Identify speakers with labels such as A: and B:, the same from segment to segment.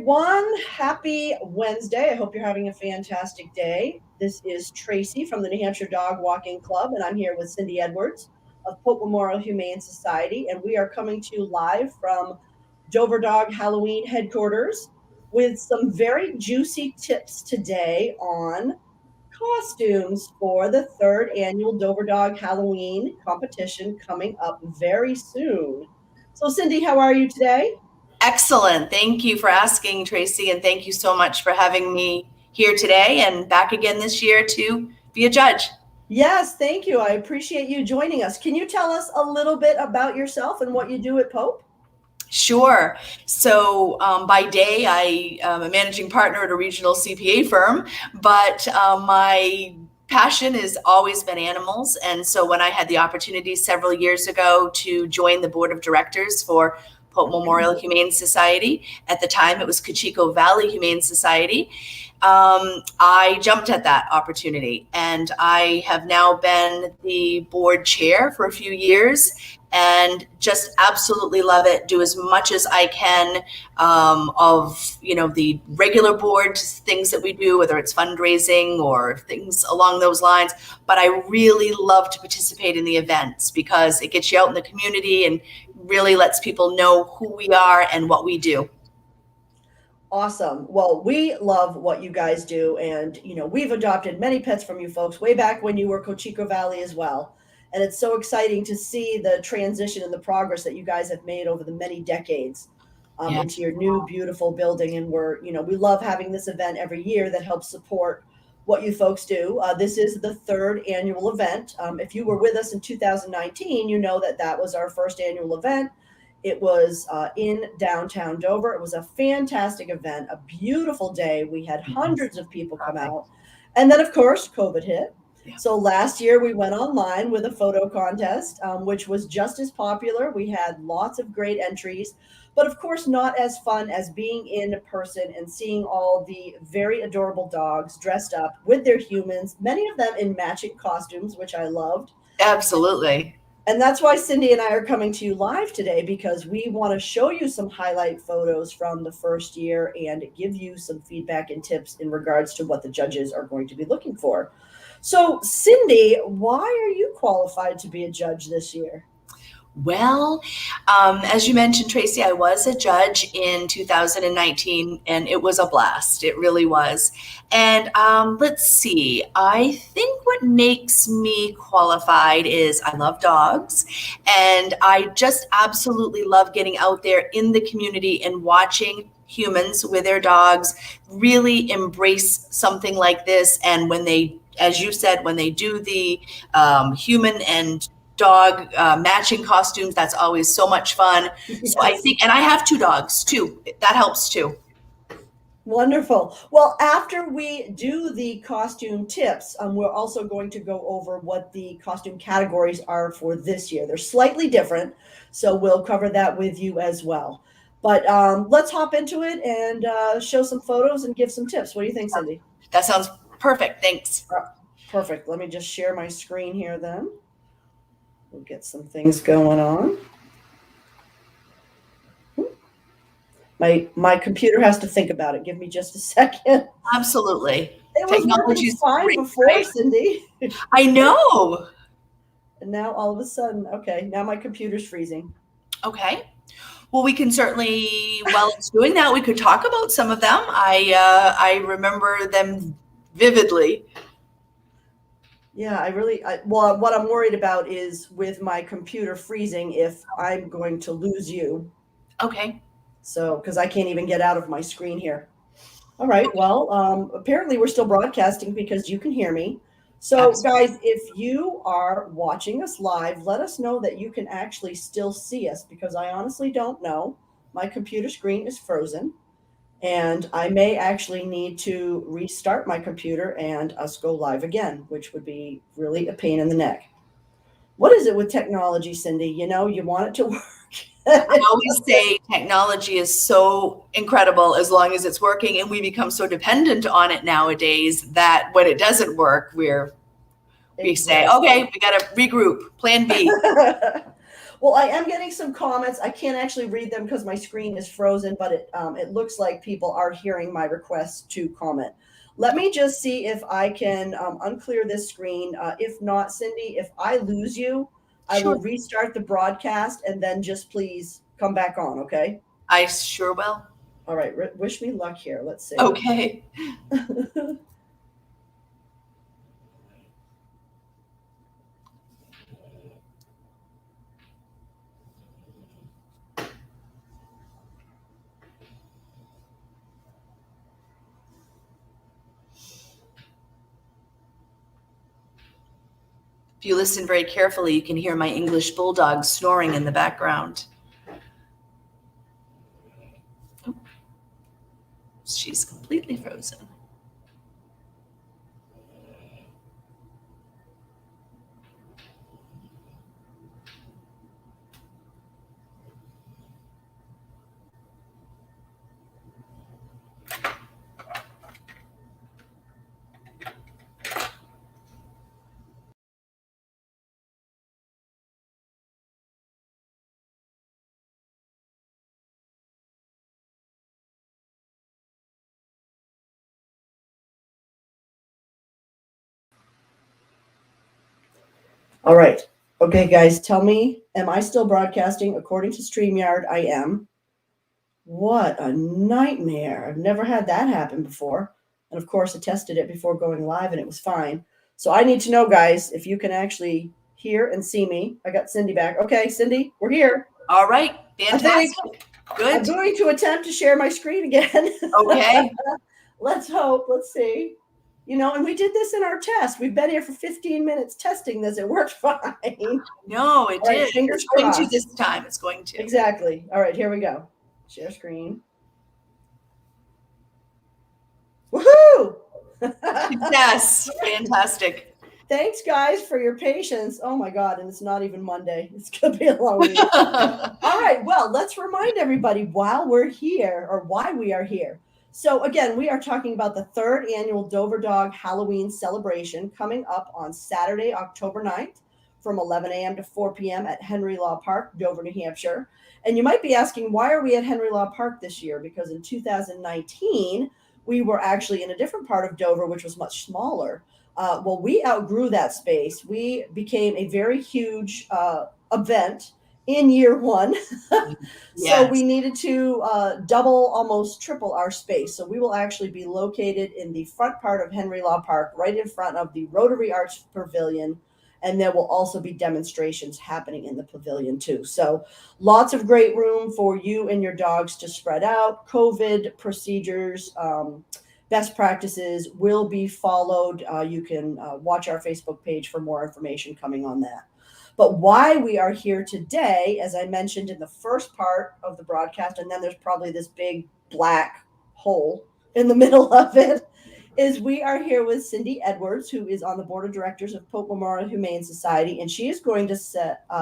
A: everyone. Happy Wednesday. I hope you're having a fantastic day. This is Tracy from the New Hampshire Dog Walking Club, and I'm here with Cindy Edwards of Pope Memorial Humane Society, and we are coming to you live from Dover Dog Howloween headquarters with some very juicy tips today on costumes for the third annual Dover Dog Halloween competition coming up very soon. So, Cindy, how are you today?
B: Excellent. Thank you for asking, Tracy, and thank you so much for having me here today and back again this year to be a judge.
A: Yes, thank you. I appreciate you joining us. Can you tell us a little bit about yourself and what you do at Pope?
B: Sure. So by day, I am a managing partner at a regional CPA firm, but my passion has always been animals. And so when I had the opportunity several years ago to join the board of directors for Pope Memorial Humane Society, at the time it was Cocheco Valley Humane Society, I jumped at that opportunity, and I have now been the board chair for a few years and just absolutely love it. Do as much as I can of the regular board things that we do, whether it's fundraising or things along those lines. But I really love to participate in the events because it gets you out in the community and really lets people know who we are and what we do.
A: Awesome. Well, we love what you guys do. And, we've adopted many pets from you folks way back when you were Cocheco Valley as well. And it's so exciting to see the transition and the progress that you guys have made over the many decades into your new, beautiful building. And we love having this event every year that helps support what you folks do. This is the third annual event. If you were with us in 2019, you know that was our first annual event. It was in downtown Dover. It was a fantastic event, a beautiful day. We had hundreds of people come out. And then, of course, COVID hit. Yeah. So last year we went online with a photo contest, which was just as popular. We had lots of great entries, but of course not as fun as being in person and seeing all the very adorable dogs dressed up with their humans, many of them in matching costumes, which I loved.
B: Absolutely.
A: And that's why Cindy and I are coming to you live today, because we want to show you some highlight photos from the first year and give you some feedback and tips in regards to what the judges are going to be looking for. So, Cindy, why are you qualified to be a judge this year?
B: Well, as you mentioned, Tracy, I was a judge in 2019, and it was a blast. It really was. And let's see, I think what makes me qualified is I love dogs, and I just absolutely love getting out there in the community and watching humans with their dogs really embrace something like this. And when they, as you said, when they do the human and dog matching costumes, that's always so much fun. Yes. So I think, and I have 2 dogs too. That helps too.
A: Wonderful. Well, after we do the costume tips, we're also going to go over what the costume categories are for this year. They're slightly different, so we'll cover that with you as well. But let's hop into it and show some photos and give some tips. What do you think, Cindy?
B: That sounds perfect. Thanks.
A: Perfect. Let me just share my screen here then. We'll get some things going on. My computer has to think about it. Give me just a second.
B: Absolutely.
A: It was working fine before, right? Cindy.
B: I know.
A: And now all of a sudden, okay, now my computer's freezing.
B: Okay. Well, we can certainly, while it's doing that, we could talk about some of them. I remember them vividly.
A: Yeah, what I'm worried about is with my computer freezing, if I'm going to lose you.
B: Okay.
A: So, because I can't even get out of my screen here. All right. Well, apparently we're still broadcasting because you can hear me. So, absolutely. Guys, if you are watching us live, let us know that you can actually still see us, because I honestly don't know. My computer screen is frozen. And I may actually need to restart my computer and us go live again, which would be really a pain in the neck. What is it with technology, Cindy? You want it to work.
B: I always say technology is so incredible as long as it's working, and we become so dependent on it nowadays that when it doesn't work, we say, okay, we got to regroup, plan B.
A: Well, I am getting some comments. I can't actually read them because my screen is frozen, but it looks like people are hearing my request to comment. Let me just see if I can unclear this screen. If not, Cindy, if I lose you, I
B: Sure.
A: will restart the broadcast and then just please come back on, okay?
B: I sure will.
A: All right, wish me luck here. Let's see.
B: Okay. If you listen very carefully, you can hear my English bulldog snoring in the background. Oh, she's completely frozen.
A: All right. Okay, guys, tell me, am I still broadcasting? According to StreamYard, I am. What a nightmare. I've never had that happen before. And of course, I tested it before going live and it was fine. So I need to know, guys, if you can actually hear and see me. I got Cindy back. Okay, Cindy, we're here.
B: All right.
A: I think
B: Fantastic.
A: I'm
B: Good.
A: going to attempt to share my screen again.
B: Okay.
A: Let's hope. Let's see. You know, and we did this in our test. We've been here for 15 minutes testing this. It worked fine.
B: No, it
A: All right,
B: did.
A: fingers
B: It's going to
A: crossed.
B: this time. It's going to.
A: Exactly. All right, here we go. Share screen. Woohoo!
B: Yes. Fantastic.
A: Thanks, guys, for your patience. Oh my God, and it's not even Monday. It's gonna be a long week. All right, well, let's remind everybody while we're here, or why we are here. So again, we are talking about the third annual Dover Dog Halloween celebration coming up on Saturday, October 9th from 11 a.m. to 4 p.m. at Henry Law Park, Dover, New Hampshire. And you might be asking, why are we at Henry Law Park this year? Because in 2019, we were actually in a different part of Dover, which was much smaller. Well, we outgrew that space. We became a very huge event in year one. So we
B: Yes.
A: needed to double, almost triple our space. So we will actually be located in the front part of Henry Law Park, right in front of the Rotary Arts Pavilion. And there will also be demonstrations happening in the pavilion too. So lots of great room for you and your dogs to spread out. COVID procedures, best practices will be followed. You can watch our Facebook page for more information coming on that. But why we are here today, as I mentioned in the first part of the broadcast, and then there's probably this big black hole in the middle of it, is we are here with Cindy Edwards, who is on the board of directors of Pope Memorial Humane Society, and she is going to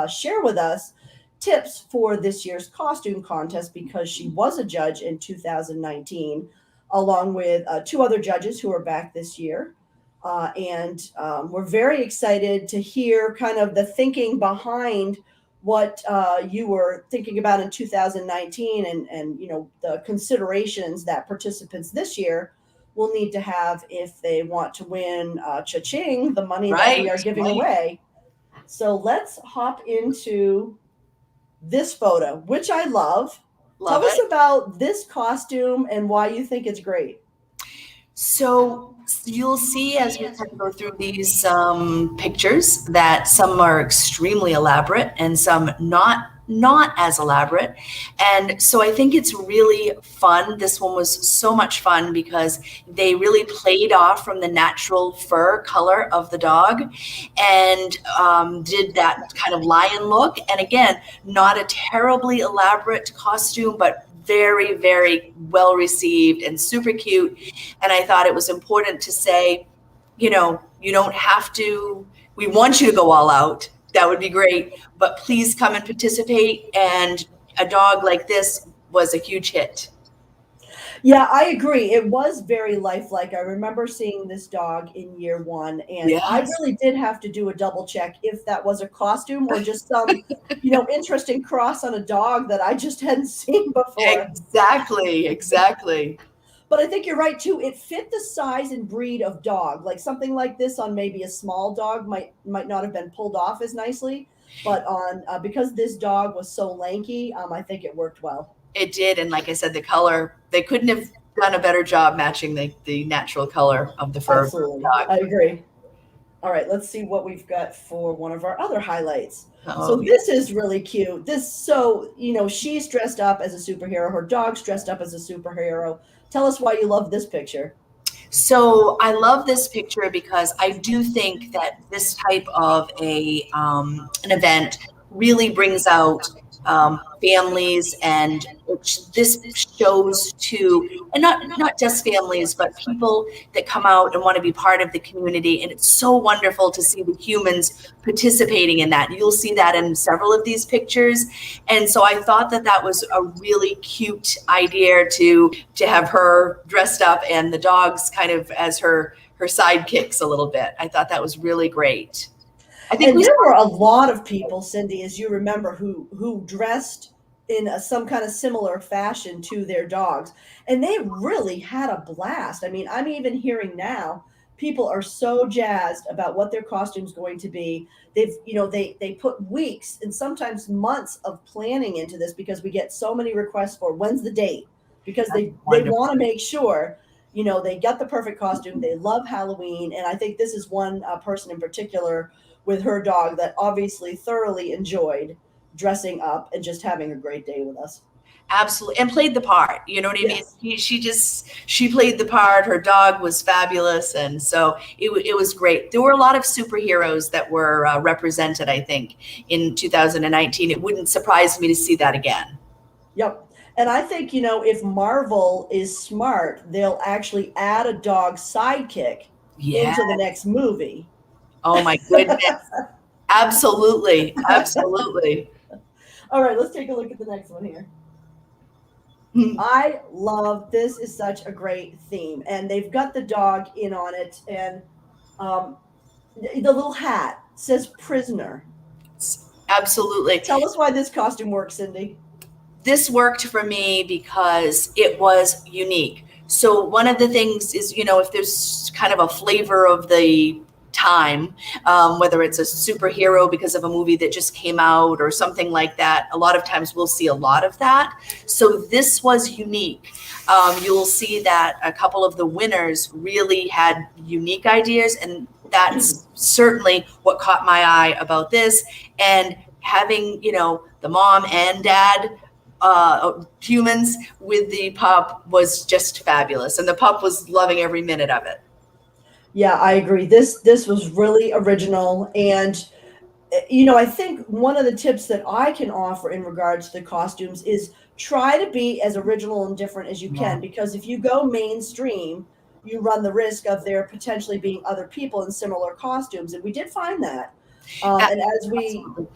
A: share with us tips for this year's costume contest because she was a judge in 2019, along with two other judges who are back this year. And we're very excited to hear kind of the thinking behind what you were thinking about in 2019 and you know the considerations that participants this year will need to have if they want to win cha-ching, the money that we are giving away. So let's hop into this photo, which I love.
B: Love
A: Tell us
B: it.
A: about this costume and why you think it's great.
B: So you'll see as we kind of go through these pictures that some are extremely elaborate and some not as elaborate. And so I think it's really fun. This one was so much fun because they really played off from the natural fur color of the dog and did that kind of lion look. And again, not a terribly elaborate costume, but very, very well received and super cute. And I thought it was important to say, you know, you don't have to, we want you to go all out. That would be great. But please come and participate. And a dog like this was a huge hit.
A: Yeah, I agree. It was very lifelike. I remember seeing this dog in year one, and I
B: Yes,
A: really did have to do a double check if that was a costume or just some, interesting cross on a dog that I just hadn't seen before.
B: exactly, exactly.
A: But I think you're right too. It fit the size and breed of dog. Like something like this on maybe a small dog might not have been pulled off as nicely, but on because this dog was so lanky, I think it worked well.
B: It did, and like I said, the color, they couldn't have done a better job matching the natural color of the fur of the
A: Absolutely,
B: dog.
A: I agree. All right, let's see what we've got for one of our other highlights.
B: Oh,
A: So this is really cute. She's dressed up as a superhero. Her dog's dressed up as a superhero. Tell us why you love this picture.
B: so I love this picture because I do think that this type of an event really brings out families, and this shows to, and not just families, but people that come out and want to be part of the community. And it's so wonderful to see the humans participating in that. You'll see that in several of these pictures, and so I thought that that was a really cute idea to have her dressed up and the dogs kind of as her sidekicks a little bit. I thought that was really great. I think
A: And
B: we
A: there were
B: saw.
A: a lot of people, Cindy, as you remember, who dressed in some kind of similar fashion to their dogs, and they really had a blast. I mean, I'm even hearing now people are so jazzed about what their costume's going to be. They put weeks and sometimes months of planning into this because we get so many requests for when's the date because
B: That's
A: they
B: wonderful.
A: want to make sure they got the perfect costume. They love Halloween, and I think this is one person in particular with her dog that obviously thoroughly enjoyed dressing up and just having a great day with us.
B: Absolutely, and played the part. You know what I mean?
A: Yes.
B: She played the part. Her dog was fabulous, and so it was great. There were a lot of superheroes that were represented. I think in 2019, it wouldn't surprise me to see that again.
A: Yep. And I think, if Marvel is smart, they'll actually add a dog sidekick
B: Yeah.
A: into the next movie.
B: Oh my goodness. Absolutely. Absolutely.
A: All right, let's take a look at the next one here.
B: Hmm.
A: I love this is such a great theme. And they've got the dog in on it. And um, the little hat says prisoner.
B: Absolutely.
A: Tell us why this costume works, Cindy.
B: This worked for me because it was unique. So one of the things is, if there's kind of a flavor of the time, whether it's a superhero because of a movie that just came out or something like that, a lot of times we'll see a lot of that. So this was unique. You'll see that a couple of the winners really had unique ideas, and that's certainly what caught my eye about this. And having, the mom and dad humans with the pup was just fabulous, and the pup was loving every minute of it.
A: Yeah, I agree. This was really original, and I think one of the tips that I can offer in regards to the costumes is try to be as original and different as you
B: Yeah.
A: can, because if you go mainstream, you run the risk of there potentially being other people in similar costumes, and we did find that. And as we
B: Absolutely.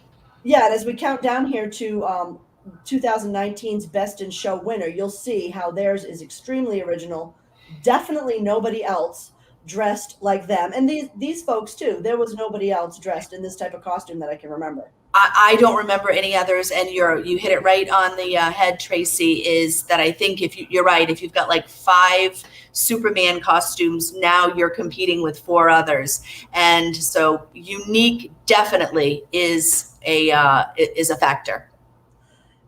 A: Yeah, and as we count down here to 2019's Best in Show winner, you'll see how theirs is extremely original. Definitely nobody else dressed like them, and these folks too. There was nobody else dressed in this type of costume that I can remember.
B: I don't remember any others, and you hit it right on the head, Tracy. Is that I think if you're right, if you've got like 5 Superman costumes, now you're competing with 4 others, and so unique definitely is a factor.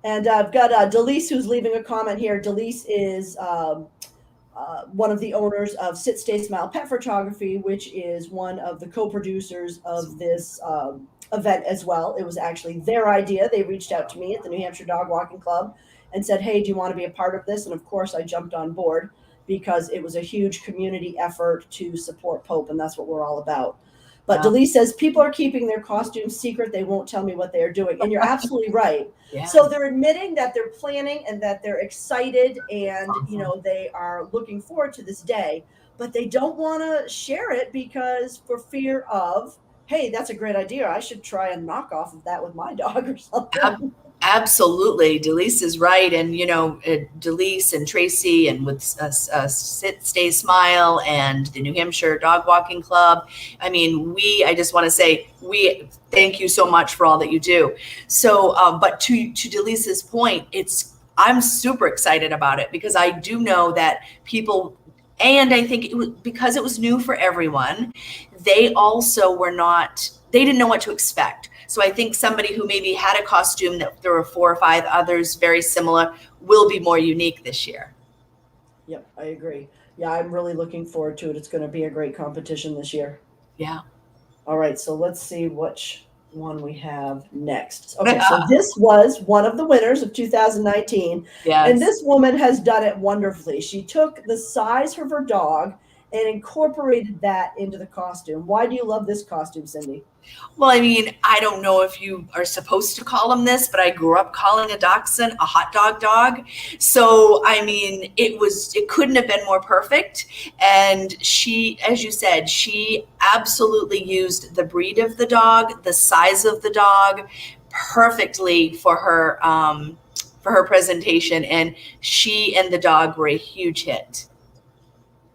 A: And I've got Delise who's leaving a comment here. Delise is one of the owners of Sit Stay Smile Pet Photography, which is one of the co-producers of this event as well. It was actually their idea. They reached out to me at the New Hampshire Dog Walking Club and said, "Hey, do you want to be a part of this?" And of course, I jumped on board because it was a huge community effort to support Pope, and that's what we're all about. But
B: Yeah.
A: Delise says people are keeping their costumes secret. They won't tell me what they are doing. And you're absolutely right.
B: Yeah.
A: So they're admitting that they're planning and that they're excited and
B: Awesome.
A: they are looking forward to this day, but they don't want to share it because for fear of, hey, that's a great idea. I should try a knockoff of that with my dog or
B: Ab-
A: something.
B: Absolutely. Delise is right. And, Delise and Tracy and with Sit, Stay, Smile and the New Hampshire Dog Walking Club. I mean, I just want to say, we thank you so much for all that you do. So, but to Delise's point, I'm super excited about it because I do know that people, and I think it was because it was new for everyone, they also they didn't know what to expect. So I think somebody who maybe had a costume that there were 4 or 5 others very similar will be more unique this year.
A: Yep, I agree. Yeah, I'm really looking forward to it. It's going to be a great competition this year.
B: Yeah.
A: All right, so let's see which one we have next. Okay, so this was one of the winners of 2019.
B: Yes.
A: And this woman has done it wonderfully. She took the size of her dog and incorporated that into the costume. Why do you love this costume, Cindy?
B: Well, I mean, I don't know if you are supposed to call them this, but I grew up calling a dachshund a hot dog. So, I mean, it couldn't have been more perfect. And she, as you said, she absolutely used the breed of the dog, the size of the dog perfectly for her presentation. And she and the dog were a huge hit.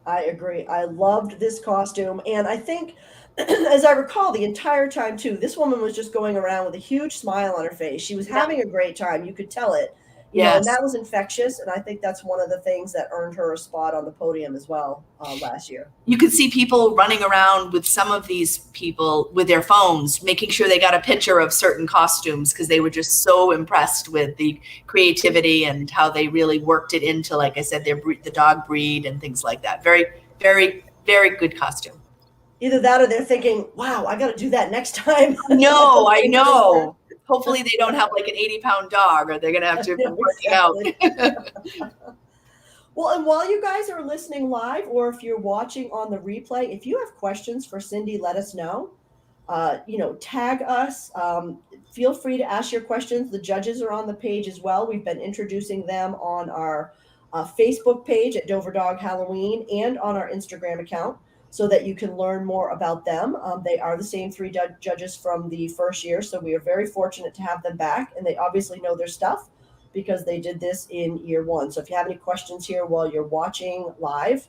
A: I agree. I loved this costume. And I think, as I recall, the entire time, too, this woman was just going around with a huge smile on her face. She was having a great time. You could tell it, and
B: Yes.
A: that was infectious. And I think that's one of the things that earned her a spot on the podium as well last year.
B: You could see people running around with some of these people with their phones, making sure they got a picture of certain costumes because they were just so impressed with the creativity and how they really worked it into, like I said, the dog breed and things like that. Very, very, very good costume.
A: Either that or they're thinking, wow, I got to do that next time.
B: No, I know. Hopefully they don't have like an 80-pound dog or they're going to have to be working out.
A: Well, and while you guys are listening live, or if you're watching on the replay, if you have questions for Cindy, let us know. Tag us. Feel free to ask your questions. The judges are on the page as well. We've been introducing them on our Facebook page at Dover Dog Howloween and on our Instagram account so that you can learn more about them. They are the same 3 judges from the first year, so we are very fortunate to have them back, and they obviously know their stuff because they did this in year 1. So if you have any questions here while you're watching live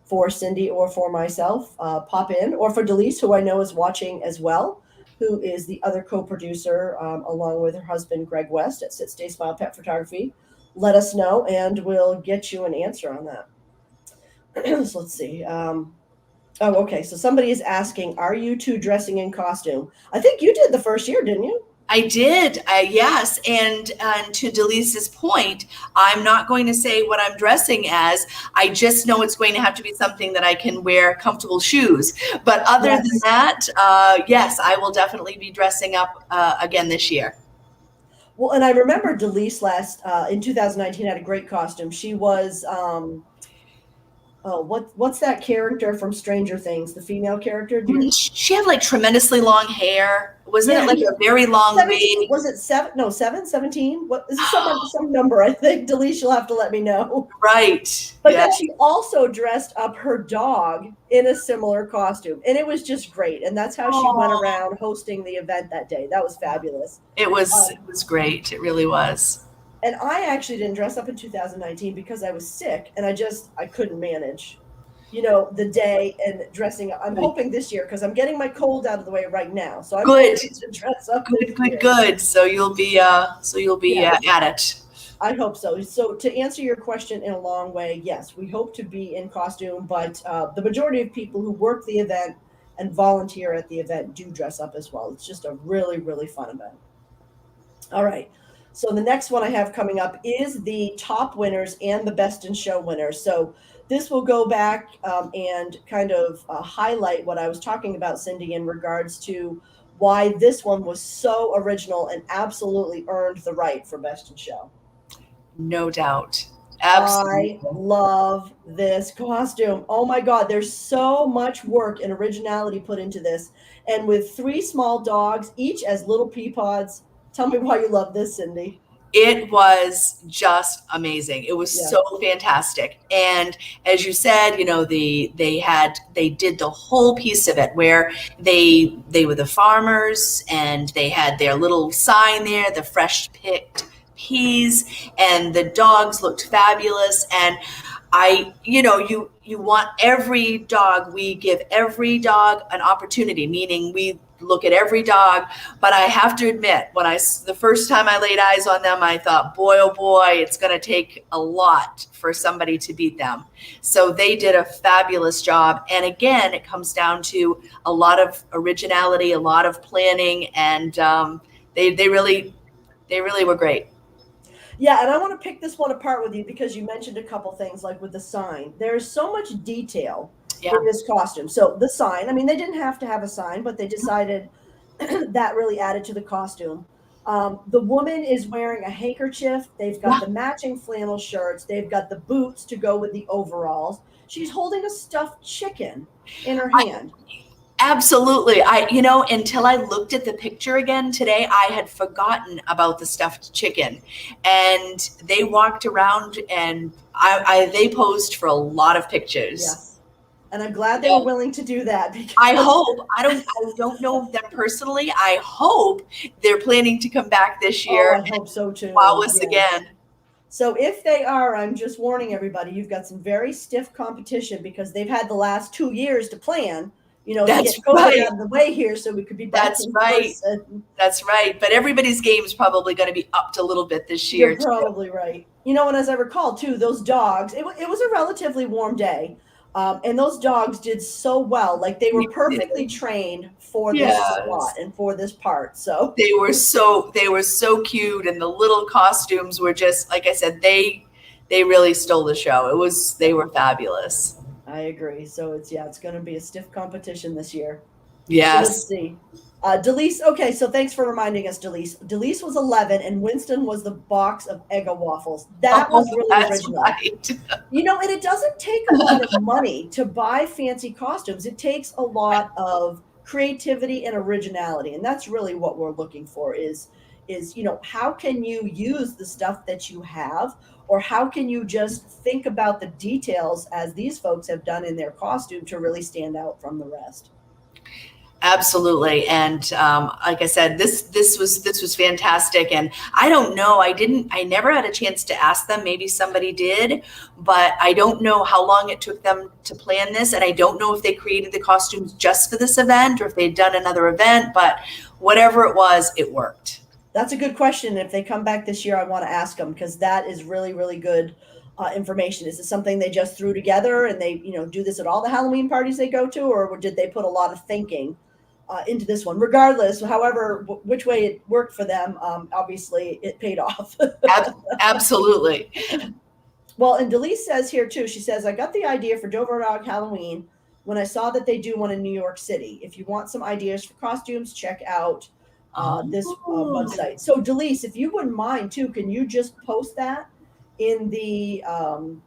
A: for Cindy or for myself, pop in, or for Delise, who I know is watching as well, who is the other co-producer along with her husband, Greg West at Sit, Stay, Smile Pet Photography. Let us know and we'll get you an answer on that. So let's see. Okay. So somebody is asking, are you 2 dressing in costume? I think you did the first year, didn't you?
B: I did, yes. And to Delise's point, I'm not going to say what I'm dressing as. I just know it's going to have to be something that I can wear comfortable shoes. But other than that, yes, I will definitely be dressing up again this year.
A: Well, and I remember Delise in 2019 had a great costume. She was, what's that character from Stranger Things, the female character?
B: She had like tremendously long hair. Wasn't it like a very long wig?
A: Was it 17? What is some number? I think Delise, you'll have to let me know.
B: Right.
A: But then she also dressed up her dog in a similar costume, and it was just great. And that's how she went around hosting the event that day. That was fabulous.
B: It was great. It really was.
A: And I actually didn't dress up in 2019 because I was sick, and I couldn't manage, the day and dressing up. I'm hoping this year, because I'm getting my cold out of the way right now. So I'm
B: good
A: to dress up.
B: Good. So you'll be at it.
A: I hope so. So to answer your question in a long way, yes, we hope to be in costume, but the majority of people who work the event and volunteer at the event do dress up as well. It's just a really, really fun event. All right. So the next one I have coming up is the top winners and the best in show winners. So this will go back and kind of highlight what I was talking about, Cindy, in regards to why this one was so original and absolutely earned the right for best in show.
B: No doubt. Absolutely.
A: I love this costume. Oh my God, there's so much work and originality put into this. And with 3 small dogs, each as little pea pods. Tell me why you love this, Cindy.
B: It was just amazing. It was
A: Yeah.
B: so fantastic. And as you said, they did the whole piece of it where they were the farmers and they had their little sign there, the fresh picked peas, and the dogs looked fabulous. And you want every dog, we give every dog an opportunity, meaning we look at every dog. But I have to admit, the first time I laid eyes on them, I thought, boy, oh boy, it's going to take a lot for somebody to beat them. So they did a fabulous job. And again, it comes down to a lot of originality, a lot of planning, and they really were great.
A: Yeah, and I want to pick this one apart with you because you mentioned a couple things like with the sign. There's so much detail
B: Yeah.
A: in this costume. So the sign, I mean, they didn't have to have a sign, but they decided that really added to the costume. The woman is wearing a handkerchief. They've got
B: Yeah.
A: the matching flannel shirts. They've got the boots to go with the overalls. She's holding a stuffed chicken in her hand.
B: Absolutely. Until I looked at the picture again today, I had forgotten about the stuffed chicken. And they walked around and they posed for a lot of pictures.
A: Yes. And I'm glad they
B: Yeah.
A: were willing to do that because
B: I hope, I don't know them personally. I hope they're planning to come back this year
A: I hope so too.
B: and wow us
A: Yeah.
B: again.
A: So if they are, I'm just warning everybody, you've got some very stiff competition because they've had the last 2 years to plan, to
B: That's
A: get COVID
B: right.
A: out of the way here so we could be back
B: That's
A: in
B: right.
A: person.
B: That's right. But everybody's game is probably going to be upped a little bit this year.
A: You're probably right. And as I recall too, those dogs, it was a relatively warm day. And those dogs did so well. Like they were perfectly trained for this
B: Yes.
A: spot and for this part. So
B: They were so cute, and the little costumes were just, like I said, they really stole the show. They were fabulous.
A: I agree. So it's going to be a stiff competition this year. So
B: Yes.
A: let's see. Delise, okay, so thanks for reminding us, Delise. Delise was 11, and Winston was the box of Eggo waffles. That was really
B: That's
A: original.
B: right.
A: And it doesn't take a lot of money to buy fancy costumes. It takes a lot of creativity and originality, and that's really what we're looking for is how can you use the stuff that you have, or how can you just think about the details as these folks have done in their costume to really stand out from the rest.
B: Absolutely. And like I said, this was fantastic. And I don't know, I never had a chance to ask them. Maybe somebody did, but I don't know how long it took them to plan this. And I don't know if they created the costumes just for this event or if they'd done another event, but whatever it was, it worked.
A: That's a good question. If they come back this year, I want to ask them because that is really, really good information. Is it something they just threw together and they, do this at all the Halloween parties they go to, or did they put a lot of thinking into this one? Regardless, however, which way it worked for them, obviously it paid off.
B: Absolutely.
A: Well, and Delise says here too, she says, I got the idea for Dover Dog Halloween when I saw that they do one in New York City. If you want some ideas for costumes, check out this website. So Delise, if you wouldn't mind too, can you just post that in the on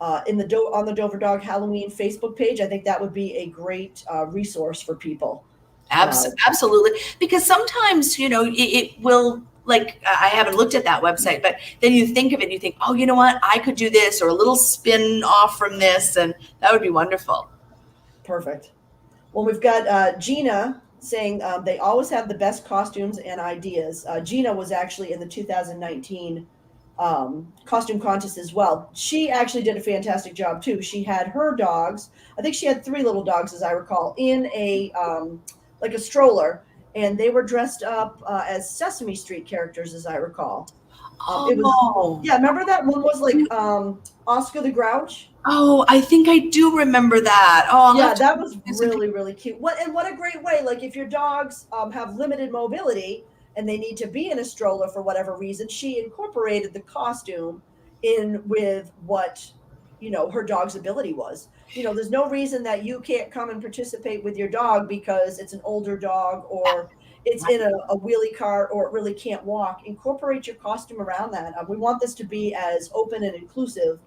A: the Dover Dog Halloween Facebook page? I think that would be a great resource for people.
B: Absolutely. Because sometimes, it will, like, I haven't looked at that website, but then you think of it and you think, oh, you know what, I could do this or a little spin off from this, and that would be wonderful.
A: Perfect. Well, we've got Gina saying they always have the best costumes and ideas. Gina was actually in the 2019 costume contest as well. She actually did a fantastic job too. She had her dogs, I think she had 3 little dogs as I recall, in a like a stroller, and they were dressed up as Sesame Street characters as I recall. It was, yeah, remember that one was like Oscar the Grouch?
B: Oh, I think I do remember that. Oh,
A: yeah, that was really, really cute. What a great way. Like if your dogs have limited mobility and they need to be in a stroller for whatever reason, she incorporated the costume in with what, her dog's ability was. There's no reason that you can't come and participate with your dog because it's an older dog or it's in a wheelie cart or it really can't walk. Incorporate your costume around that. We want this to be as open and inclusive.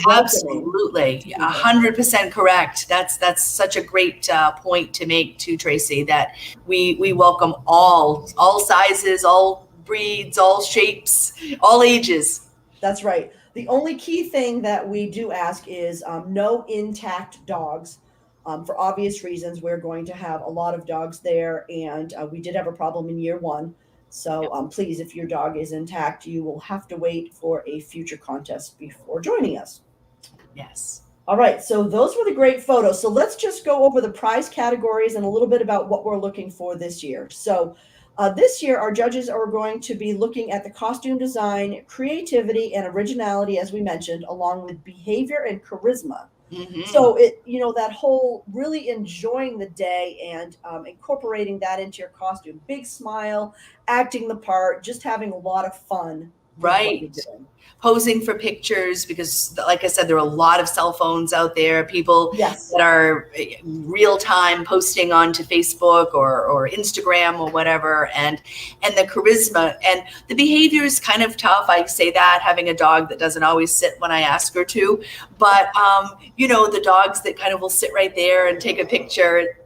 B: Absolutely. 100% correct. That's such a great point to make too, Tracy, that we welcome all sizes, all breeds, all shapes, all ages.
A: That's right. The only key thing that we do ask is no intact dogs. For obvious reasons, we're going to have a lot of dogs there, and we did have a problem in year one. So please, if your dog is intact, you will have to wait for a future contest before joining us.
B: Yes.
A: All right, so those were the great photos. So let's just go over the prize categories and a little bit about what we're looking for this year. So this year, our judges are going to be looking at the costume design, creativity, and originality, as we mentioned, along with behavior and charisma.
B: Mm-hmm.
A: So that whole really enjoying the day and incorporating that into your costume, big smile, acting the part, just having a lot of fun with what you're
B: Right.
A: doing.
B: Posing for pictures, because like I said, there are a lot of cell phones out there, people
A: Yes.
B: that are real time posting onto Facebook or Instagram or whatever, and the charisma and the behavior is kind of tough. I say that, having a dog that doesn't always sit when I ask her to, but the dogs that kind of will sit right there and take a picture,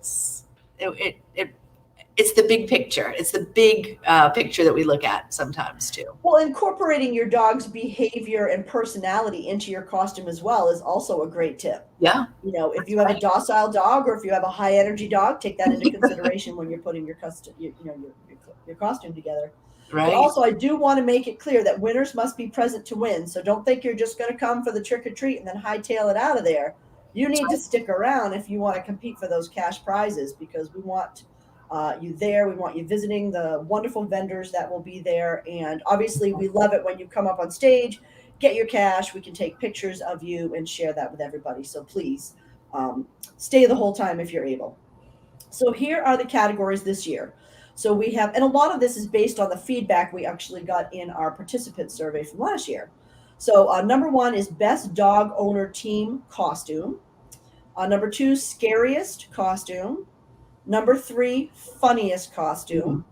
B: it's the big picture. It's the big picture that we look at sometimes too.
A: Well, incorporating your dog's behavior and personality into your costume as well is also a great tip.
B: Yeah.
A: If you have a docile dog or if you have a high energy dog, take that into consideration when you're putting your costume together.
B: Right.
A: But also, I do want to make it clear that winners must be present to win. So don't think you're just going to come for the trick or treat and then hightail it out of there. You need to stick around if you want to compete for those cash prizes, because we want you there. We want you visiting the wonderful vendors that will be there. And obviously, we love it when you come up on stage, get your cash. We can take pictures of you and share that with everybody. So please stay the whole time if you're able. So here are the categories this year. So we have, and a lot of this is based on the feedback we actually got in our participant survey from last year. So number one is Best Dog Owner Team Costume. Number two, Scariest Costume. Number three, Funniest Costume.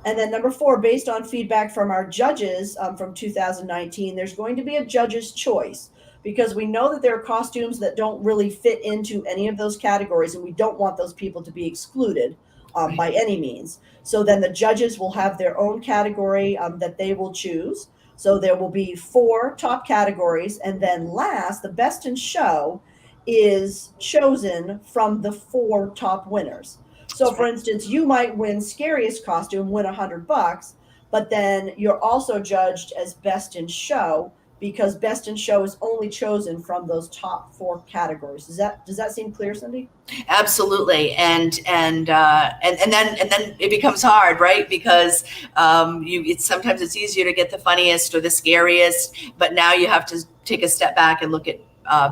A: And then number four, based on feedback from our judges from 2019, there's going to be a judge's choice, because we know that there are costumes that don't really fit into any of those categories, and we don't want those people to be excluded by any means. So then the judges will have their own category that they will choose. So there will be four top categories, and then last, the Best in Show is chosen from the four top winners. So for instance, you might win Scariest Costume, win $100, but then you're also judged as Best in Show, because Best in Show is only chosen from those top four categories. Does that seem clear, Cindy?
B: Absolutely, and then it becomes hard, right? Because sometimes it's easier to get the funniest or the scariest, but now you have to take a step back and look at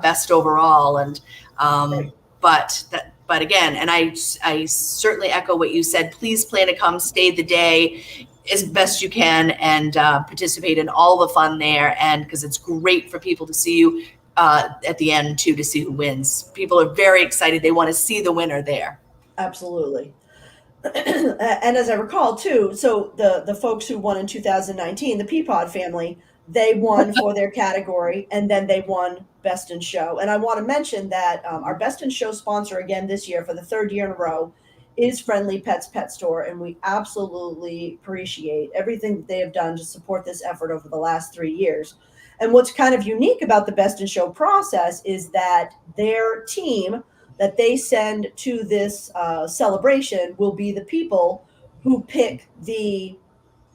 B: best overall. And
A: Right.
B: but again, and I certainly echo what you said. Please plan to come, stay the day as best you can, and participate in all the fun there. And because it's great for people to see you at the end too, to see who wins. People are very excited. They want to see the winner there.
A: Absolutely. And as I recall too, so the folks who won in 2019, the Peapod family, they won for their category, and then they won Best in Show. And I want to mention that our Best in Show sponsor again this year for the third year in a row is Friendly Pets Pet Store, and we absolutely appreciate everything that they have done to support this effort over the last 3 years. And what's kind of unique about the Best in Show process is that their team that they send to this celebration will be the people who pick the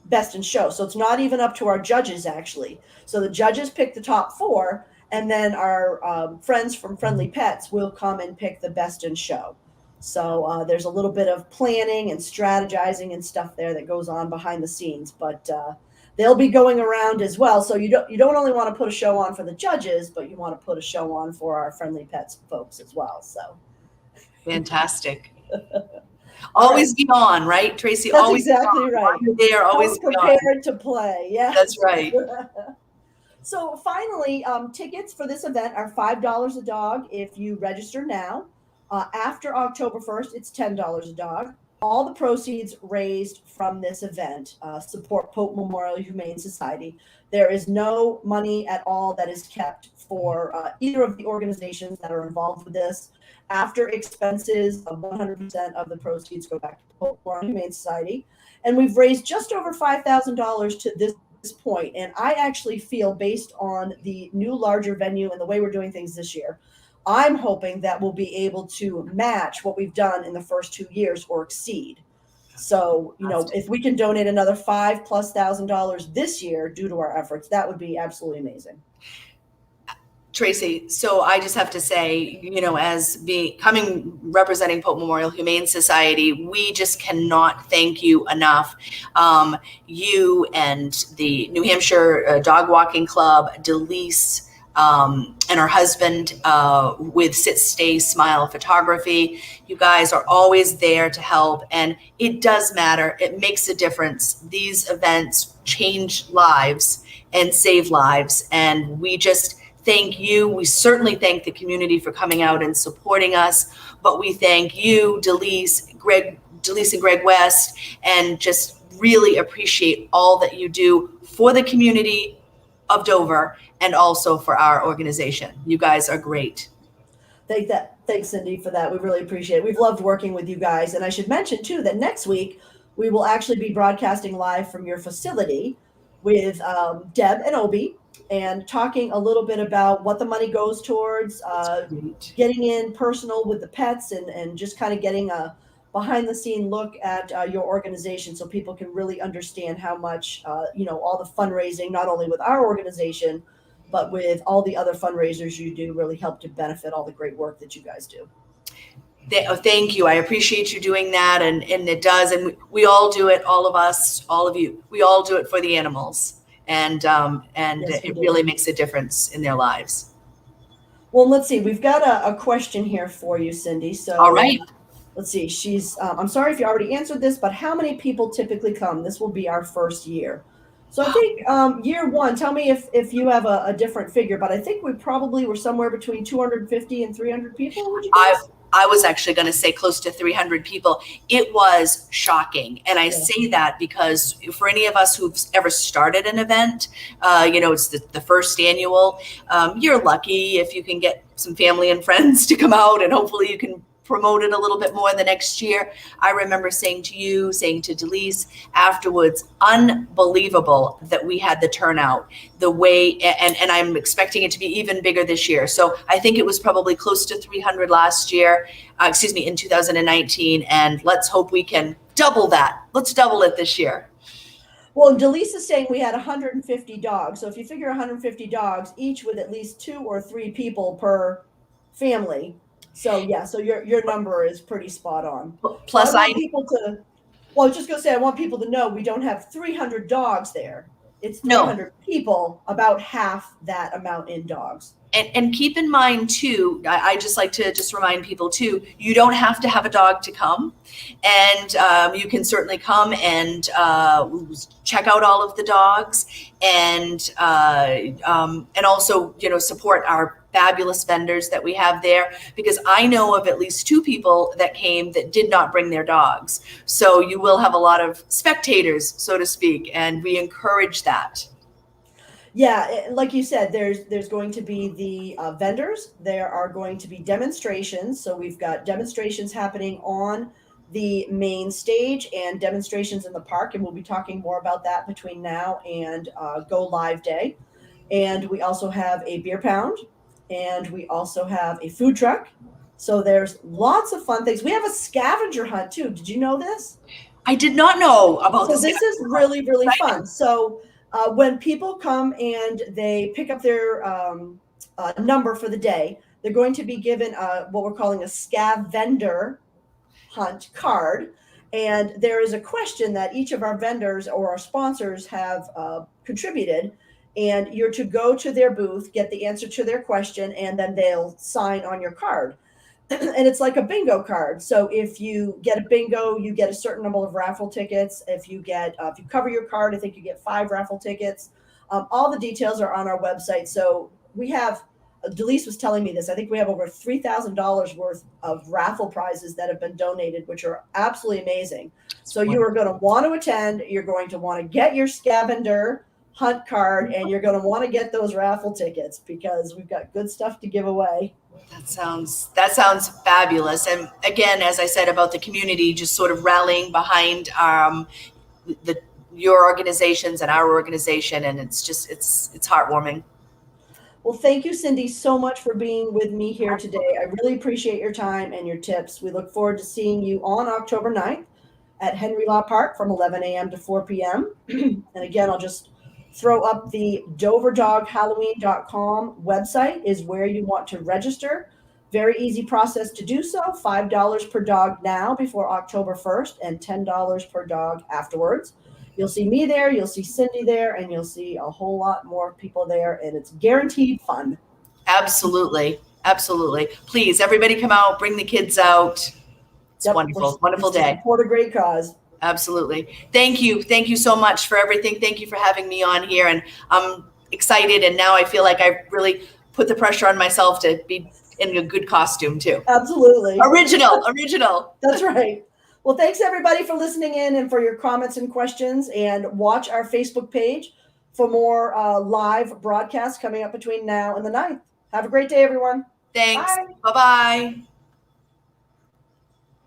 A: Best in Show. So it's not even up to our judges, actually. So the judges pick the top four, and then our friends from Friendly Pets will come and pick the Best in Show. So there's a little bit of planning and strategizing and stuff there that goes on behind the scenes, but they'll be going around as well. So you don't only want to put a show on for the judges, but you want to put a show on for our Friendly Pets folks as well. So
B: fantastic. Always be on, right, Tracy?
A: That's
B: always
A: exactly right.
B: You're there, always
A: be prepared to play. Yeah,
B: that's right.
A: So finally, tickets for this event are $5 a dog if you register now. After October 1st, it's $10 a dog. All the proceeds raised from this event support Pope Memorial Humane Society. There is no money at all that is kept for either of the organizations that are involved with this. After expenses, 100% of the proceeds go back to Pope Memorial Humane Society. And we've raised just over $5,000 to this point. And I actually feel, based on the new larger venue and the way we're doing things this year, I'm hoping that we'll be able to match what we've done in the first 2 years or exceed. So, if we can donate another $5,000+ this year due to our efforts, that would be absolutely amazing.
B: Tracy, so I just have to say, as representing Pope Memorial Humane Society, we just cannot thank you enough. You and the New Hampshire Dog Walking Club, Delise, and her husband with Sit, Stay, Smile Photography. You guys are always there to help, and it does matter. It makes a difference. These events change lives and save lives, and we just thank you. We certainly thank the community for coming out and supporting us, but we thank you, Delise and Greg West, and just really appreciate all that you do for the community of Dover and also for our organization. You guys are great.
A: Thanks, Cindy, for that. We really appreciate it. We've loved working with you guys. And I should mention, too, that next week we will actually be broadcasting live from your facility with Deb and Obi, and talking a little bit about what the money goes towards, getting in personal with the pets, and just kind of getting a behind the scene look at your organization, so people can really understand how much, all the fundraising, not only with our organization, but with all the other fundraisers you do, really help to benefit all the great work that you guys do.
B: Thank you. I appreciate you doing that. And it does. And we all do it. All of us, all of you, we all do it for the animals. And yes, it really makes a difference in their lives.
A: Well, let's see. We've got a question here for you, Cindy. So,
B: all right.
A: Let's see. She's. I'm sorry if you already answered this, but how many people typically come? This will be our first year. So I think year one. Tell me if you have a different figure, but I think we probably were somewhere between 250 and 300 people. Would you guess?
B: I was actually going to say close to 300 people. It was shocking. And I say that because for any of us who've ever started an event, it's the first annual, you're lucky if you can get some family and friends to come out, and hopefully you can promote it a little bit more the next year. I remember saying to Delise afterwards, unbelievable that we had the turnout, the way, and I'm expecting it to be even bigger this year. So I think it was probably close to 300 last year, in 2019. And let's hope we can double that. Let's double it this year.
A: Well, Delise is saying we had 150 dogs. So if you figure 150 dogs, each with at least 2 or 3 people per family. So yeah, so your number is pretty spot on.
B: Plus,
A: I was just gonna say, I want people to know we don't have 300 dogs there. It's 300 people, about half that amount in dogs.
B: And keep in mind too, I just like to remind people too, you don't have to have a dog to come, and you can certainly come and check out all of the dogs, and also support our fabulous vendors that we have there, because I know of at least 2 people that came that did not bring their dogs. So you will have a lot of spectators, so to speak, and we encourage that.
A: Yeah, like you said, there's going to be the vendors. There are going to be demonstrations. So we've got demonstrations happening on the main stage and demonstrations in the park, and we'll be talking more about that between now and Go Live Day. And we also have a beer pound, and we also have a food truck. So there's lots of fun things. We have a scavenger hunt too. Did you know this?
B: I did not know about this.
A: So this is really, really fun. So when people come and they pick up their number for the day, they're going to be given what we're calling a scavenger hunt card. And there is a question that each of our vendors or our sponsors have contributed. And you're to go to their booth, get the answer to their question, and then they'll sign on your card. And it's like a bingo card. So if you get a bingo, you get a certain number of raffle tickets. If you cover your card, I think you get 5 raffle tickets. All the details are on our website. So we have, Delise was telling me this, I think we have over $3,000 worth of raffle prizes that have been donated, which are absolutely amazing. So you are going to want to attend. You're going to want to get your scavenger hunt card, and you're going to want to get those raffle tickets, because we've got good stuff to give away.
B: That sounds fabulous. And again, as I said about the community, just sort of rallying behind your organizations and our organization, and it's heartwarming.
A: Well, thank you, Cindy, so much for being with me here today. I really appreciate your time and your tips. We look forward to seeing you on October 9th at Henry Law Park from 11 a.m. to 4 p.m. And again, I'll just throw up the DoverDogHowloween.com website is where you want to register. Very easy process to do so. $5 per dog now before October 1st and $10 per dog afterwards. You'll see me there, you'll see Cindy there, and you'll see a whole lot more people there, and it's guaranteed fun.
B: Absolutely. Absolutely. Please, everybody come out, bring the kids out. It's wonderful. Wonderful day.
A: Support a great cause.
B: Absolutely. Thank you. Thank you so much for everything. Thank you for having me on here. And I'm excited. And now I feel like I really put the pressure on myself to be in a good costume too.
A: Absolutely.
B: Original.
A: That's right. Well, thanks everybody for listening in and for your comments and questions, and watch our Facebook page for more live broadcasts coming up between now and the 9th. Have a great day, everyone.
B: Thanks. Bye-bye.